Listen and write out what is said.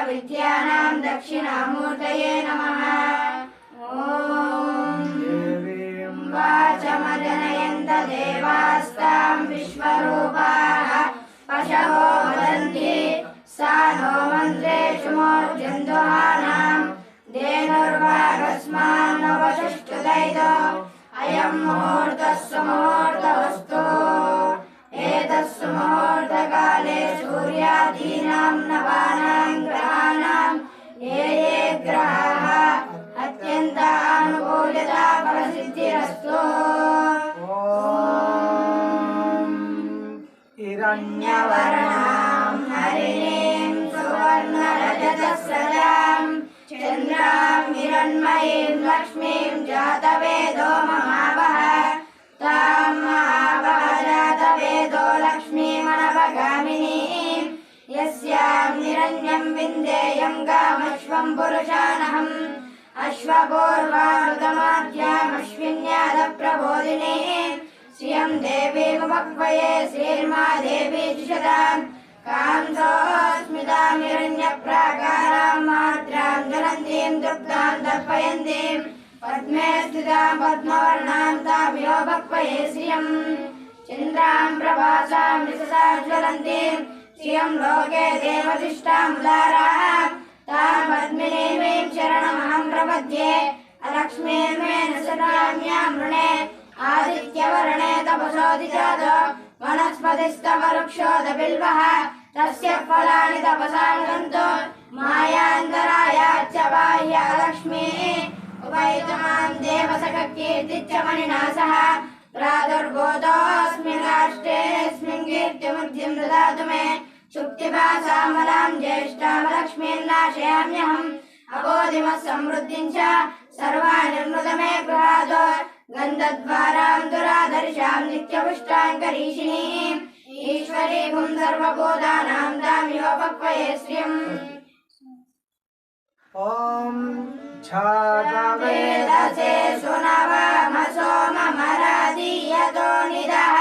विद्यानां दक्षिणामूर्तये नमः। ॐ देवीं वाचमजनयन्त देवास्तां विश्वरूपाः पशवो वदन्ति सा नो मन्त्रेषु मूर्जन्धुहानां धेनुर्वागस्मान्नवचष्टुदैतो अयं मुहूर्तः सुमुहूर्तमस्तु। एतस्सु मुहूर्तकाले सूर्यादीनां नवानां ग्रहाणां ये ये ग्रहाः अत्यन्तानुकूलता फलसिद्धिरस्तु। हिरण्यवर्णां हरिणीं सुवर्णरजतस्रजां चन्द्रां हिरण्मयीं लक्ष्मीं जातवेदो महावः तां महावः जातवेदो लक्ष्मीमनवगामिनीं यस्यां हिरण्यं विन्देयं गामश्वं पुरुषानहम् अश्वपूर्वारुतमाद्यामश्विन्यादप्रबोधिनीं श्रियं देवीमुपक्वये श्रीर्मा देवी जुषतां कांसोऽस्मितां हिरण्यप्राकारां मात्रां ज्वलन्तीं दुग्धां तर्पयन्तीं पद्मे स्थितां पद्मवर्णां तामिहोपक्वये श्रियं चन्द्रां प्रभासां विशसां ज्वलन्तीं श्रियं लोके देवतिष्ठामुदारां तां पद्मिनीं शरणमहं प्रपद्ये अलक्ष्मीर्मेण सदाम्यां वृणे आदित्यवर्णे तपसोऽधिजातो वनस्पतिस्तववृक्षोऽदबिल्वः तस्य फलानि तपसां गन्तो मायान्तरायाच्च बाह्य अलक्ष्मीः उपैतमां देवसखकीर्तिश्च मणिना सह प्रादुर्भूतोऽस्मिन् राष्ट्रेऽस्मिन् कीर्तिमुद्धिं ददातु मे शुक्तिपासामलां ज्येष्ठामलक्ष्मीर्नाशयाम्यहम् अबोधिमः समृद्धिं च सर्वानिर्मृत मे गृहातो गन्धद्वारां दुरादर्शां नित्यपुष्टां करीषिणीम् ईश्वरीं सर्वभूतानां तामिहोपक्वये श्रियम्। ॐ छागवेदसे सुनवमसो ममरादीयतो निदः